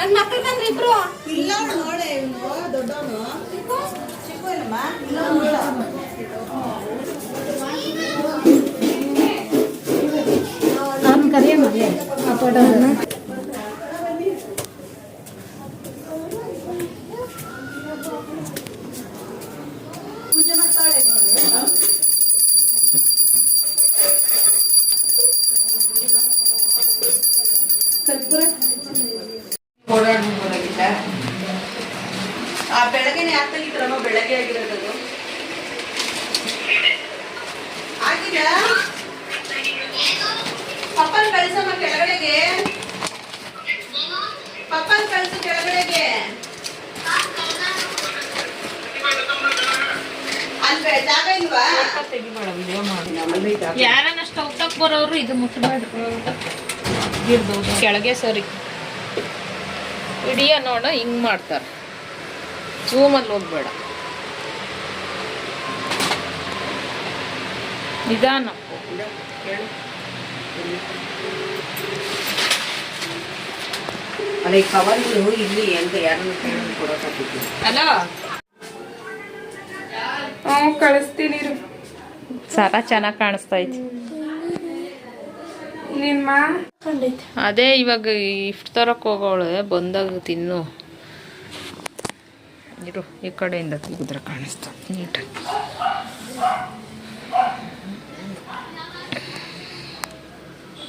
ನನ್ನ ಮಕ್ಕಳು ಬಂದ್ರೆ ಇಬ್ರು ಇಲ್ಲ ನೋಡೆ ಇವನು ದೊಡ್ಡವನು ಚಿಕ್ಕ ಇಲ್ಲಮ್ಮ ಇಲ್ಲ ಅವ್ನು ಕರಿಯಮ್ಮ ಆ ಫೋಟೋನ ಪೂಜೆ ಮಾಡ್ತಾಳೆ ಕರ್ಪೂರ ಓಡಾಡ್ಬೋದಾಗಿಲ್ಲ ಆ ಬೆಳಗ್ಗೆನೆ ಯಾಕೆ ತೆಗಿತಾರಮ್ಮ ಬೆಳಗ್ಗೆ ಆಗಿರೋದು ಆಗಿಲ್ಲ ಪಪ್ಪನ್ ಕಳ್ಸಮ್ಮ ಕೆಳಗಡೆಗೆ ಪಪ್ಪನ್ ಕಳ್ಸು ಕೆಳಗಡೆಗೆ ಅಲ್ವೇ ಜಾಗ ಇಲ್ವಾ ಯಾರನ್ನಷ್ಟ ಉತ್ತಕ್ ಬರೋರು ಇದು ಮುಟ್ಟಬೇಡ್ರಿ ಕೆಳಗೆ ಸರಿ ವಿಡಿಯೋ ನೋಡ ಹಿಂಗ್ ಮಾಡ್ತಾರೆ ಝೂಮಲ್ಲಿ ಹೋಗ್ಬೇಡ ನಿಧಾನ ಅದೇ ಕವರ್ಗಳು ಇಲ್ಲಿ ಅಂತ ಯಾರನ್ನು ಕೊಡೋಕ್ಕಾಗ್ತಿತ್ತು ಹಲೋ ಕಳಿಸ್ತೀನಿ ಸರ ಚೆನ್ನಾಗಿ ಕಾಣಿಸ್ತಾ ಐತಿ ನಿಮ್ಮ ಅದೇ ಇವಾಗ ಇಷ್ಟು ತರಕ್ಕೆ ಹೋಗೋಳೆ ಬಂದಾಗ ತಿನ್ನು ಇರು ಈ ಕಡೆಯಿಂದ ತೆಗೆದ್ರೆ ಕಾಣಿಸ್ತಾ ನೀಟಾಗಿ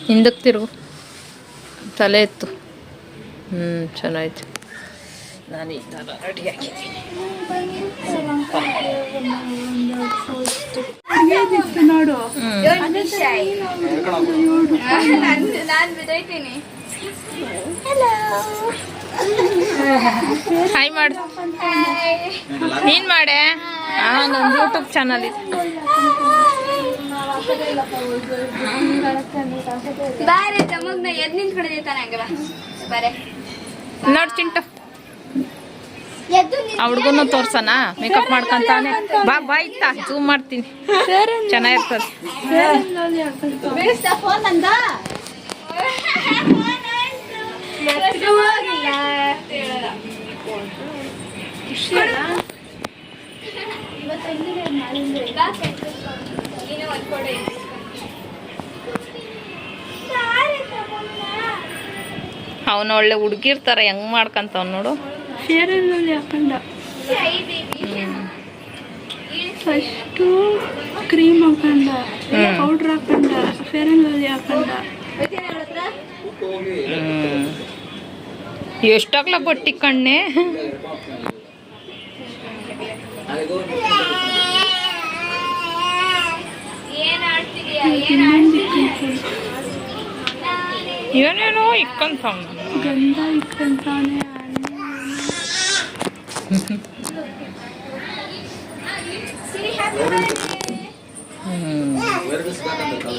ಹಿಂದಕ್ಕೆ ತಿರುಗು ತಲೆ ಎತ್ತು ಚೆನ್ನಾಯ್ತು ನಾನು ಈ ಥರ ರೆಡಿ ಆಗಿದ್ದೀನಿ ನೋಡು ಹಾಯ್ ಮಾಡು ನೀನ್ ಮಾಡೆ ನಂದು ಯೂಟ್ಯೂಬ್ ಚಾನಲ್ ಇದೆ ನೋಡ್ ಚಿಂಟು ಹುಡ್ಗನು ತೋರ್ಸನ ಮೇಕಪ್ ಮಾಡ್ಕೊಂತಾನೆ ಬಾ ಬಾ ಇತ್ತ ಝೂಮ್ ಮಾಡ್ತೀನಿ ಚೆನ್ನಾಗಿರ್ತದೆ ಅವನು ಒಳ್ಳೆ ಹುಡುಗಿರ್ತಾರ ಹೆಂಗ್ ಮಾಡ್ಕಂತವ್ ನೋಡು ಫೇರ್ ಅಂಡ್ ಲವ್ಲಿ ಹಾಕೊಂಡ ಫಸ್ಟು ಕ್ರೀಮ್ ಹಾಕೊಂಡ ಪೌಡ್ರ್ ಹಾಕೊಂಡ ಫೇರ್ ಅಂಡ್ ಲವ್ಲಿ ಹಾಕೊಂಡ ಎಷ್ಟಾಗ್ಲ ಬಟ್ಟಿ ಕಣ್ಣೆ ಏನೇನೋ ಇಕ್ಕಂತ ಗಂಧ ಇಕ್ಕಂತಾನೆ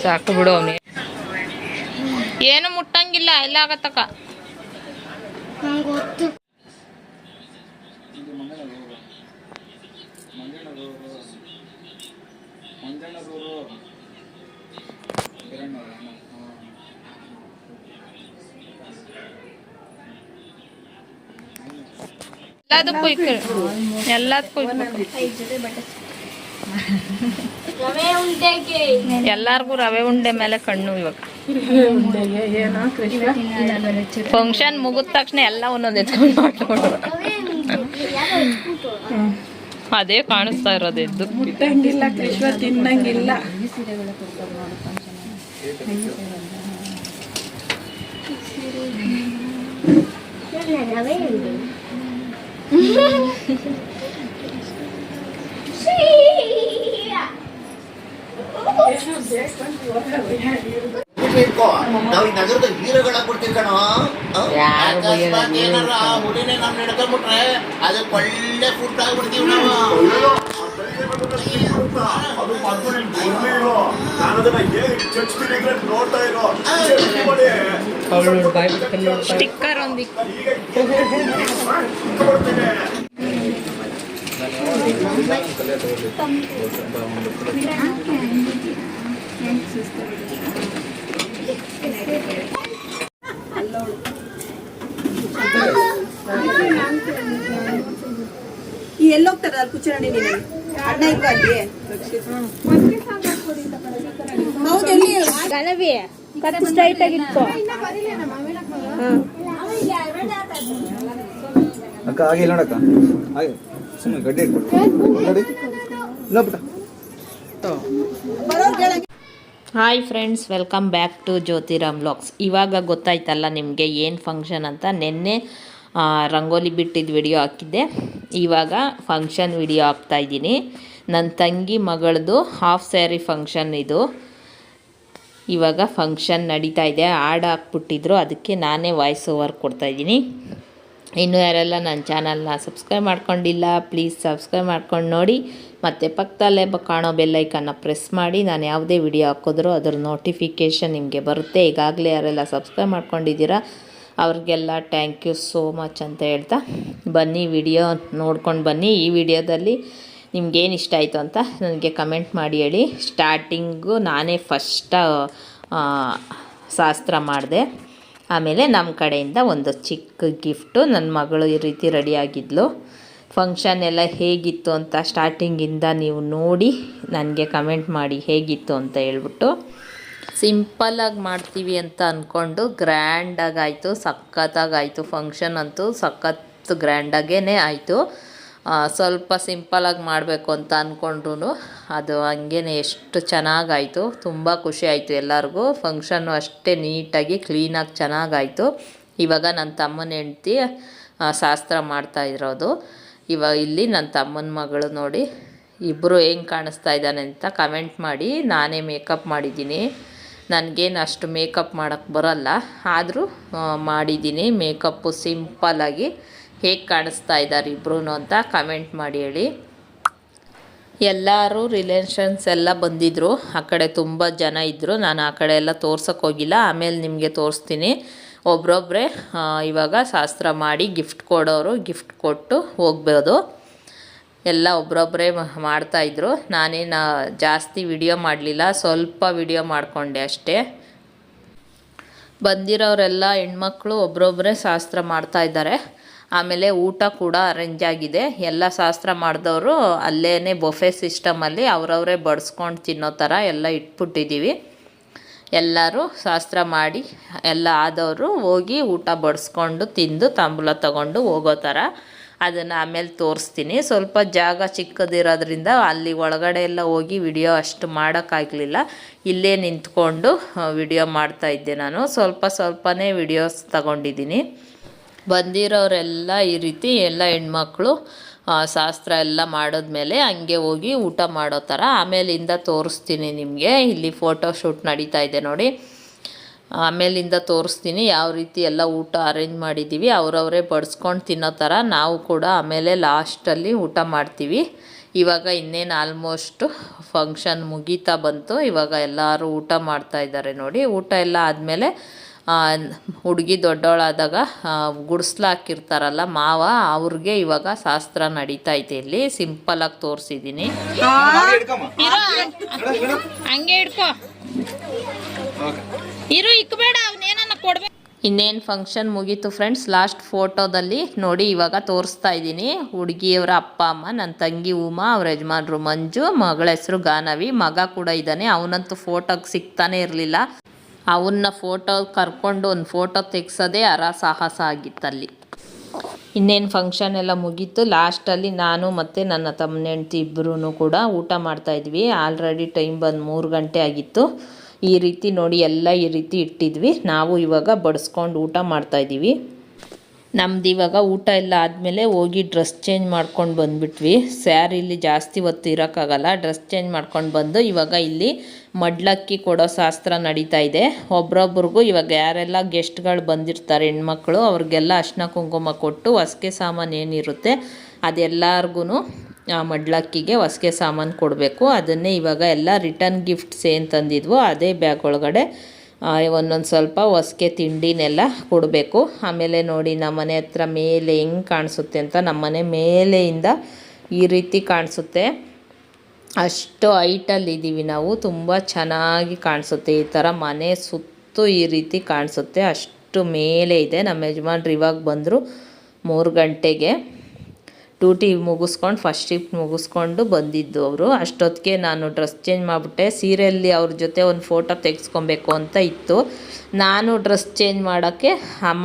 ಸಾಕು ಬಿಡು ಅವನೇ ಏನು ಮುಟ್ಟಂಗಿಲ್ಲ ಎಲ್ಲ ಆಗತ್ತಕ್ಕ ಎಲ್ಲದಕ್ಕೂ ಎಲ್ಲಾರ್ಗು ರವೆ ಉಂಡೆ ಮೇಲೆ ಕಣ್ಣು ಇವಾಗ ಫಂಕ್ಷನ್ ಮುಗಿದ ತಕ್ಷಣ ಎಲ್ಲ ಒಂದೊಂದು ಎತ್ಕೊಂಡು ಮಾಡ್ಕೊಂಡು ಅದೇ ಕಾಣಿಸ್ತಾ ಇರೋದು ಎದ್ದು ಮುಟ್ಟಂಗಿಲ್ಲ ಕೃಷ್ಣ ತಿನ್ನಂಗಿಲ್ಲ ನಾವು ಈ ನಗರದ ವೀರಗಳಾಗ್ಬಿಡ್ತೀವಿ ಕಣ. ಏನಾರ ಆ ಹುಲಿನೇ ನಮ್ ಹಿಡ್ಕೊಂಡ್ಬಿಟ್ರೆ ಅದಕ್ಕೆ ಒಳ್ಳೆ ಫುಡ್ ಆಗ್ಬಿಡ್ತೀವಿ ನಾವು. ಸ್ಟಿಕ್ಕರ್ ಒಂದಿ ಅಲ್ಲೋಳು ಅಲ್ಲಿ ಕುಚ್ಚ ನಡಿ ನೀನು ಅಣ್ಣ ಇಲ್ವಾ ಅಲ್ಲಿ ಹೌದು ಎಲ್ಲಿ ಗಣವಿ ಕಟ್ ಸ್ಟ್ರೈಟ್ ಆಗಿಟ್ಕೋ ಅಕ್ಕ ಹಾಗೆ ಇಲ್ಲ ನೋಡಕ್ಕ ಹಾಗೆ ಸುಮ್ಮನೆ ಗಡ್ಡೆ ಇಟ್ಬಿಟ್ಟು ನೋಡಿ ಇಲ್ಲ ಪುಟ್ಟ hi friends, welcome back to Jyothiram vlogs. ಇವಾಗ ಗೊತ್ತಾಯ್ತಲ್ಲ ನಿಮಗೆ ಏನು ಫಂಕ್ಷನ್ ಅಂತ. ನಿನ್ನೆ ರಂಗೋಲಿ ಬಿಟ್ಟಿದ್ದು ವಿಡಿಯೋ ಹಾಕಿದ್ದೆ, ಇವಾಗ ಫಂಕ್ಷನ್ ವಿಡಿಯೋ ಹಾಕ್ತಾಯಿದ್ದೀನಿ. ನನ್ನ ತಂಗಿ ಮಗಳದು ಹಾಫ್ ಸ್ಯಾರಿ ಫಂಕ್ಷನ್ ಇದು. ಇವಾಗ ಫಂಕ್ಷನ್ ನಡೀತಾ ಇದೆ, ಹಾಡು ಹಾಕ್ಬಿಟ್ಟಿದ್ರು, ಅದಕ್ಕೆ ನಾನೇ ವಾಯ್ಸ್ ಓವರ್ ಕೊಡ್ತಾಯಿದ್ದೀನಿ. ಇನ್ನೂ ಯಾರೆಲ್ಲ ನನ್ನ ಚಾನಲ್ನ ಸಬ್ಸ್ಕ್ರೈಬ್ ಮಾಡ್ಕೊಂಡಿಲ್ಲ, ಪ್ಲೀಸ್ ಸಬ್ಸ್ಕ್ರೈಬ್ ಮಾಡ್ಕೊಂಡು ನೋಡಿ. ಮತ್ತು ಪಕ್ಕದಲ್ಲೇ ಕಾಣೋ ಬೆಲ್ಲೈಕನ್ನ ಪ್ರೆಸ್ ಮಾಡಿ, ನಾನು ಯಾವುದೇ ವಿಡಿಯೋ ಹಾಕಿದ್ರೂ ಅದರ ನೋಟಿಫಿಕೇಷನ್ ನಿಮಗೆ ಬರುತ್ತೆ. ಈಗಾಗಲೇ ಯಾರೆಲ್ಲ ಸಬ್ಸ್ಕ್ರೈಬ್ ಮಾಡ್ಕೊಂಡಿದ್ದೀರಾ ಅವ್ರಿಗೆಲ್ಲ ಥ್ಯಾಂಕ್ ಯು ಸೋ ಮಚ್ ಅಂತ ಹೇಳ್ತಾ, ಬನ್ನಿ ವಿಡಿಯೋ ನೋಡ್ಕೊಂಡು ಬನ್ನಿ. ಈ ವಿಡಿಯೋದಲ್ಲಿ ನಿಮ್ಗೇನು ಇಷ್ಟ ಆಯಿತು ಅಂತ ನನಗೆ ಕಮೆಂಟ್ ಮಾಡಿ ಹೇಳಿ. ಸ್ಟಾರ್ಟಿಂಗು ನಾನೇ ಫಸ್ಟ್ ಶಾಸ್ತ್ರ ಮಾಡಿದೆ, ಆಮೇಲೆ ನಮ್ಮ ಕಡೆಯಿಂದ ಒಂದು ಚಿಕ್ಕ ಗಿಫ್ಟು. ನನ್ನ ಮಗಳು ಈ ರೀತಿ ರೆಡಿಯಾಗಿದ್ಲು. ಫಂಕ್ಷನ್ ಎಲ್ಲ ಹೇಗಿತ್ತು ಅಂತ ಸ್ಟಾರ್ಟಿಂಗಿಂದ ನೀವು ನೋಡಿ ನನಗೆ ಕಮೆಂಟ್ ಮಾಡಿ ಹೇಗಿತ್ತು ಅಂತ ಹೇಳ್ಬಿಟ್ಟು. ಸಿಂಪಲ್ಲಾಗಿ ಮಾಡ್ತೀವಿ ಅಂತ ಅಂದ್ಕೊಂಡು ಗ್ರ್ಯಾಂಡಾಗಾಯಿತು, ಸಖತ್ತಾಗಾಯಿತು. ಫಂಕ್ಷನ್ ಅಂತೂ ಸಖತ್ ಗ್ರ್ಯಾಂಡಾಗೇ ಆಯಿತು. ಸ್ವಲ್ಪ ಸಿಂಪಲಾಗಿ ಮಾಡಬೇಕು ಅಂತ ಅಂದ್ಕೊಂಡ್ರು ಅದು ಹಂಗೇ ಎಷ್ಟು ಚೆನ್ನಾಗಾಯಿತು. ತುಂಬ ಖುಷಿ ಆಯಿತು ಎಲ್ಲರಿಗೂ. ಫಂಕ್ಷನ್ನು ಅಷ್ಟೇ ನೀಟಾಗಿ ಕ್ಲೀನಾಗಿ ಚೆನ್ನಾಗಾಯಿತು. ಇವಾಗ ನನ್ನ ತಮ್ಮನ ಹೆಂಡ್ತಿ ಶಾಸ್ತ್ರ ಮಾಡ್ತಾಯಿರೋದು. ಇವಾಗ ಇಲ್ಲಿ ನನ್ನ ತಮ್ಮನ ಮಗಳು ನೋಡಿ, ಇಬ್ಬರು ಹೆಂಗೆ ಕಾಣಿಸ್ತಾ ಇದ್ದಾನೆ ಅಂತ ಕಮೆಂಟ್ ಮಾಡಿ. ನಾನೇ ಮೇಕಪ್ ಮಾಡಿದ್ದೀನಿ, ನನಗೇನು ಅಷ್ಟು ಮೇಕಪ್ ಮಾಡೋಕ್ಕೆ ಬರೋಲ್ಲ, ಆದರೂ ಮಾಡಿದ್ದೀನಿ ಮೇಕಪ್ಪು ಸಿಂಪಲ್ಲಾಗಿ. ಹೇಗೆ ಕಾಣಿಸ್ತಾ ಇದ್ದಾರೆ ಇಬ್ಬರೂ ಅಂತ ಕಮೆಂಟ್ ಮಾಡಿ ಹೇಳಿ. ಎಲ್ಲರೂ ರಿಲೇಷನ್ಸ್ ಎಲ್ಲ ಬಂದಿದ್ದರು, ಆ ಕಡೆ ತುಂಬ ಜನ ಇದ್ದರು. ನಾನು ಆ ಕಡೆ ಎಲ್ಲ ತೋರ್ಸೋಕ್ಕೆ ಹೋಗಿಲ್ಲ, ಆಮೇಲೆ ನಿಮಗೆ ತೋರಿಸ್ತೀನಿ. ಒಬ್ಬರೊಬ್ಬರೇ ಇವಾಗ ಶಾಸ್ತ್ರ ಮಾಡಿ ಗಿಫ್ಟ್ ಕೊಡೋರು ಗಿಫ್ಟ್ ಕೊಟ್ಟು ಹೋಗ್ಬೋದು. ಎಲ್ಲ ಒಬ್ಬರೊಬ್ಬರೇ ಮಾಡ್ತಾಯಿದ್ರು. ನಾನೇನು ಜಾಸ್ತಿ ವಿಡಿಯೋ ಮಾಡಲಿಲ್ಲ, ಸ್ವಲ್ಪ ವಿಡಿಯೋ ಮಾಡಿಕೊಂಡೆ ಅಷ್ಟೇ. ಬಂದಿರೋರೆಲ್ಲ ಹೆಣ್ಮಕ್ಳು ಒಬ್ಬರೊಬ್ಬರೇ ಶಾಸ್ತ್ರ ಮಾಡ್ತಾಯಿದ್ದಾರೆ. ಆಮೇಲೆ ಊಟ ಕೂಡ ಅರೇಂಜ್ ಆಗಿದೆ. ಎಲ್ಲ ಶಾಸ್ತ್ರ ಮಾಡಿದವರು ಅಲ್ಲೇ ಬೊಫೆ ಸಿಸ್ಟಮಲ್ಲಿ ಅವರವರೇ ಬಡಿಸ್ಕೊಂಡು ತಿನ್ನೋ ಥರ ಎಲ್ಲ ಇಟ್ಬಿಟ್ಟಿದ್ದೀವಿ. ಎಲ್ಲರೂ ಶಾಸ್ತ್ರ ಮಾಡಿ ಎಲ್ಲ ಆದವರು ಹೋಗಿ ಊಟ ಬಡಿಸ್ಕೊಂಡು ತಿಂದು ತಾಂಬೂಲ ತಗೊಂಡು ಹೋಗೋ ಥರ. ಅದನ್ನು ಆಮೇಲೆ ತೋರಿಸ್ತೀನಿ. ಸ್ವಲ್ಪ ಜಾಗ ಚಿಕ್ಕದಿರೋದ್ರಿಂದ ಅಲ್ಲಿ ಒಳಗಡೆ ಎಲ್ಲ ಹೋಗಿ ವಿಡಿಯೋ ಅಷ್ಟು ಮಾಡೋಕ್ಕಾಗಲಿಲ್ಲ. ಇಲ್ಲೇ ನಿಂತ್ಕೊಂಡು ವಿಡಿಯೋ ಮಾಡ್ತಾಯಿದ್ದೆ ನಾನು. ಸ್ವಲ್ಪನೇ ವಿಡಿಯೋಸ್ ತಗೊಂಡಿದ್ದೀನಿ. ಬಂದಿರೋರೆಲ್ಲ ಈ ರೀತಿ ಎಲ್ಲ ಹೆಣ್ಮಕ್ಳು ಶಾಸ್ತ್ರ ಎಲ್ಲ ಮಾಡಿದ್ಮೇಲೆ ಹಂಗೆ ಹೋಗಿ ಊಟ ಮಾಡೋ ಥರ. ಆಮೇಲಿಂದ ತೋರಿಸ್ತೀನಿ ನಿಮಗೆ. ಇಲ್ಲಿ ಫೋಟೋ ಶೂಟ್ ನಡೀತಾ ಇದೆ ನೋಡಿ. ಆಮೇಲಿಂದ ತೋರಿಸ್ತೀನಿ ಯಾವ ರೀತಿ ಎಲ್ಲ ಊಟ ಅರೇಂಜ್ ಮಾಡಿದ್ದೀವಿ. ಅವರವರೇ ಬಡಿಸ್ಕೊಂಡು ತಿನ್ನೋ ಥರ. ನಾವು ಕೂಡ ಆಮೇಲೆ ಲಾಸ್ಟಲ್ಲಿ ಊಟ ಮಾಡ್ತೀವಿ. ಇವಾಗ ಇನ್ನೇನು ಆಲ್ಮೋಸ್ಟು ಫಂಕ್ಷನ್ ಮುಗೀತಾ ಬಂತು. ಇವಾಗ ಎಲ್ಲರೂ ಊಟ ಮಾಡ್ತಾಯಿದ್ದಾರೆ ನೋಡಿ. ಊಟ ಎಲ್ಲ ಆದಮೇಲೆ ಹುಡುಗಿ ದೊಡ್ಡವಳಾದಾಗ ಗುಡಿಸ್ಲು ಹಾಕಿರ್ತಾರಲ್ಲ ಮಾವ, ಅವ್ರಿಗೆ ಇವಾಗ ಶಾಸ್ತ್ರ ನಡೀತೈತೆ. ಇಲ್ಲಿ ಸಿಂಪಲಾಗಿ ತೋರಿಸಿದ್ದೀನಿ. ಹಂಗೆ ಇಡ್ಕೋ, ಇರು ಇಕ್ಬೇಡ, ಅವನೇನ ಕೊಡ್ಬೇಕು. ಇನ್ನೇನು ಫಂಕ್ಷನ್ ಮುಗೀತು ಫ್ರೆಂಡ್ಸ್. ಲಾಸ್ಟ್ ಫೋಟೋದಲ್ಲಿ ನೋಡಿ ಇವಾಗ ತೋರಿಸ್ತಾ ಇದ್ದೀನಿ. ಹುಡುಗಿಯವರ ಅಪ್ಪ ಅಮ್ಮ, ನನ್ನ ತಂಗಿ ಉಮಾ, ಅವ್ರ ಯಜಮಾನ್ರು ಮಂಜು, ಮಗಳ ಹೆಸರು ಗಾನವಿ, ಮಗ ಕೂಡ ಇದ್ದಾನೆ. ಅವನಂತೂ ಫೋಟೋಗೆ ಸಿಗ್ತಾನೆ ಇರಲಿಲ್ಲ. ಅವನ್ನ ಫೋಟೋ ಕರ್ಕೊಂಡು ಒಂದು ಫೋಟೋ ತೆಗ್ಸೋದೇ ಸಾಹಸ ಆಗಿತ್ತಲ್ಲಿ. ಇನ್ನೇನು ಫಂಕ್ಷನ್ ಎಲ್ಲ ಮುಗೀತು. ಲಾಸ್ಟಲ್ಲಿ ನಾನು ಮತ್ತು ನನ್ನ ತಮ್ಮನ ಹೆಂಡ್ತಿ ಇಬ್ಬರೂ ಕೂಡ ಊಟ ಮಾಡ್ತಾಯಿದ್ವಿ. ಆಲ್ರೆಡಿ ಟೈಮ್ ಬಂದು 3 ಗಂಟೆ ಆಗಿತ್ತು. ಈ ರೀತಿ ನೋಡಿ ಎಲ್ಲ ಈ ರೀತಿ ಇಟ್ಟಿದ್ವಿ. ನಾವು ಇವಾಗ ಬಡಿಸ್ಕೊಂಡು ಊಟ ಮಾಡ್ತಾಯಿದ್ದೀವಿ. ನಮ್ದು ಇವಾಗ ಊಟ ಎಲ್ಲ ಆದಮೇಲೆ ಹೋಗಿ ಡ್ರೆಸ್ ಚೇಂಜ್ ಮಾಡ್ಕೊಂಡು ಬಂದುಬಿಟ್ವಿ. ಸ್ಯಾರಿಲಿ ಜಾಸ್ತಿ ಹೊತ್ತು ಇರೋಕ್ಕಾಗಲ್ಲ. ಡ್ರೆಸ್ ಚೇಂಜ್ ಮಾಡ್ಕೊಂಡು ಬಂದು ಇವಾಗ ಇಲ್ಲಿ ಮಡ್ಲಕ್ಕಿ ಕೊಡೋ ಶಾಸ್ತ್ರ ನಡೀತಾ ಇದೆ. ಒಬ್ರೊಬ್ರಿಗೂ ಇವಾಗ ಯಾರೆಲ್ಲ ಗೆಸ್ಟ್ಗಳು ಬಂದಿರ್ತಾರೆ ಹೆಣ್ಮಕ್ಳು, ಅವ್ರಿಗೆಲ್ಲ ಅರ್ಶಿನ ಕುಂಕುಮ ಕೊಟ್ಟು ಹೊಸ್ಕೆ ಸಾಮಾನು ಏನಿರುತ್ತೆ ಅದೆಲ್ಲರಿಗೂ ಮಡ್ಲಕ್ಕಿಗೆ ಹೊಸ್ಕೆ ಸಾಮಾನು ಕೊಡಬೇಕು. ಅದನ್ನೇ ಇವಾಗ ಎಲ್ಲ ರಿಟರ್ನ್ ಗಿಫ್ಟ್ಸ್ ಏನು ತಂದಿದ್ವೋ ಅದೇ ಬ್ಯಾಗ್ ಒಳಗಡೆ ಒಂದೊಂದು ಸ್ವಲ್ಪ ಹೊಸ್ಕೆ ತಿಂಡಿನೆಲ್ಲ ಕೊಡಬೇಕು. ಆಮೇಲೆ ನೋಡಿ ನಮ್ಮನೆ ಹತ್ರ ಮೇಲೆ ಹೆಂಗೆ ಕಾಣಿಸುತ್ತೆ ಅಂತ. ನಮ್ಮನೆ ಮೇಲೆಯಿಂದ ಈ ರೀತಿ ಕಾಣಿಸುತ್ತೆ. ಅಷ್ಟು ಹೈಟಲ್ಲಿದ್ದೀವಿ ನಾವು. ತುಂಬ ಚೆನ್ನಾಗಿ ಕಾಣಿಸುತ್ತೆ. ಈ ಥರ ಮನೆ ಸುತ್ತು ಈ ರೀತಿ ಕಾಣಿಸುತ್ತೆ. ಅಷ್ಟು ಮೇಲೆ ಇದೆ. ನಮ್ಮ ಯಜಮಾನ್ರು ಇವಾಗ ಬಂದರು 3 ಗಂಟೆಗೆ. ಡ್ಯೂಟಿ ಮುಗಿಸ್ಕೊಂಡು ಫಸ್ಟ್ ಶಿಫ್ಟ್ ಮುಗಿಸ್ಕೊಂಡು ಬಂದಿದ್ದು ಅವರು. ಅಷ್ಟೊತ್ತಿಗೆ ನಾನು ಡ್ರೆಸ್ ಚೇಂಜ್ ಮಾಡಿಬಿಟ್ಟೆ. ಸೀರೆಯಲ್ಲಿ ಅವ್ರ ಜೊತೆ ಒಂದು ಫೋಟೋ ತೆಗೆಸ್ಕೊಬೇಕು ಅಂತ ಇತ್ತು. ನಾನು ಡ್ರೆಸ್ ಚೇಂಜ್ ಮಾಡೋಕ್ಕೆ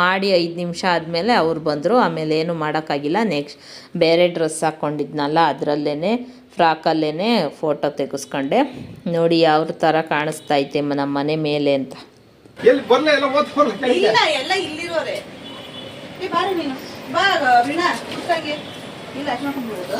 ಮಾಡಿ 5 ನಿಮಿಷ ಆದಮೇಲೆ ಅವ್ರು ಬಂದರು. ಆಮೇಲೆ ಏನು ಮಾಡೋಕ್ಕಾಗಿಲ್ಲ. ನೆಕ್ಸ್ಟ್ ಬೇರೆ ಡ್ರೆಸ್ ಹಾಕ್ಕೊಂಡಿದ್ನಲ್ಲ ಅದರಲ್ಲೇ ಫ್ರಾಕಲ್ಲೇ ಫೋಟೋ ತೆಗೆಸ್ಕೊಂಡೆ. ನೋಡಿ ಯಾವ ಥರ ಕಾಣಿಸ್ತೈತೆ ನಮ್ಮ ಮನೆ ಮೇಲೆ ಅಂತ. ಎಲ್ಲಿ ಬರ್ಲೇ ಎಲ್ಲ ಓದ್ ಬರ್ಲ ಇಲ್ಲ ಎಲ್ಲ ಇಲ್ಲಿರೋರೆ. ಬಾರಿ ನೀನು ಬಾ ವೀಣಾ ಕುತ್ತಾಗೆ ಇಲ್ಲ ಅಷ್ಟು ಮಾಡ್ಕೊಂಡ್ಬಿಡೋದು.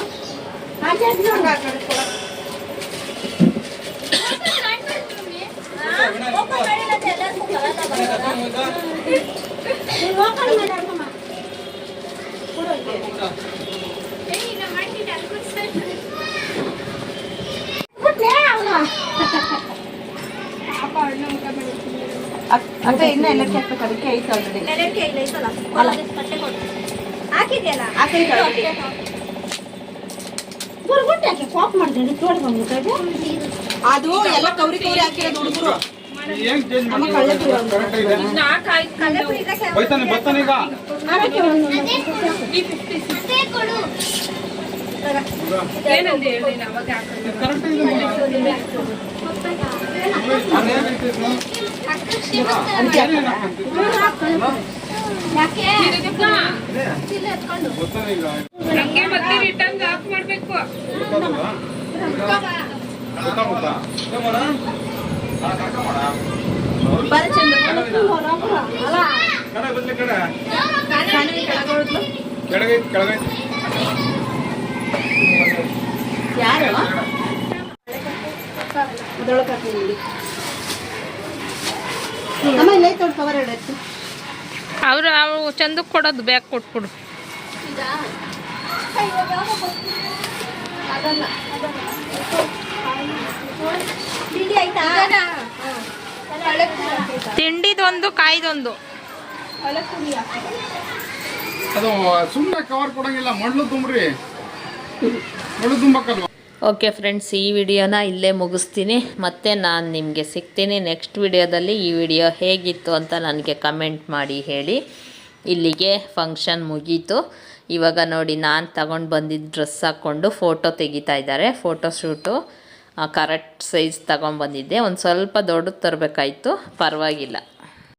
ಅಕ್ಕ ಇನ್ನ ಎಲ್ಲಕ್ಕೆ ಹಾಕ್ಬೇಕು, ಅದಕ್ಕೆ ಐತೆ ಆಲ್ರೆಡಿ. ಅದು ಎಲ್ಲ ಕೌರಿ ಕೌರಿ ಹಾಕಿರೋದು ಹುಡುಗರು. ಏನ್ ಚೇಂಜ್ ಬೈತಾನೆ ಬರ್ತಾನೆ ಈಗ. ಯಾರು ಅಮ್ಮ ಇಲ್ಲ ಐತೆ ಕವರ್ ಇಡತ್ತೆ. ಅವ್ರು ಚಂದಕ್ಕೆ ಕೊಡೋದು ಬ್ಯಾಗ್ ಕೊಟ್ಬಿಡು. ತಿಂಡಿದೊಂದು ಕಾಯ್ದೊಂದು. ಅದು ಸುಮ್ಮನೆ ಕವರ್ ಕೊಡಂಗಿಲ್ಲ, ಮಣ್ಣು ತುಂಬ್ರಿ, ಮಣ್ಣು ತುಂಬಕ್ಕಲ್ವ. ಓಕೆ ಫ್ರೆಂಡ್ಸ್, ಈ ವಿಡಿಯೋನ ಇಲ್ಲೇ ಮುಗಿಸ್ತೀನಿ. ಮತ್ತೆ ನಾನು ನಿಮಗೆ ಸಿಗ್ತೀನಿ ನೆಕ್ಸ್ಟ್ ವಿಡಿಯೋದಲ್ಲಿ. ಈ ವಿಡಿಯೋ ಹೇಗಿತ್ತು ಅಂತ ನನಗೆ ಕಮೆಂಟ್ ಮಾಡಿ ಹೇಳಿ. ಇಲ್ಲಿಗೆ ಫಂಕ್ಷನ್ ಮುಗೀತು. ಇವಾಗ ನೋಡಿ ನಾನು ತಗೊಂಡು ಬಂದಿದ್ದ ಡ್ರೆಸ್ ಹಾಕ್ಕೊಂಡು ಫೋಟೋ ತೆಗಿತಾ ಇದ್ದಾರೆ. ಫೋಟೋ ಶೂಟು ಕರೆಕ್ಟ್ ಸೈಜ್ ತಗೊಂಡ್ಬಂದಿದ್ದೆ. ಒಂದು ಸ್ವಲ್ಪ ದೊಡ್ಡದು ತರಬೇಕಾಯ್ತು, ಪರವಾಗಿಲ್ಲ.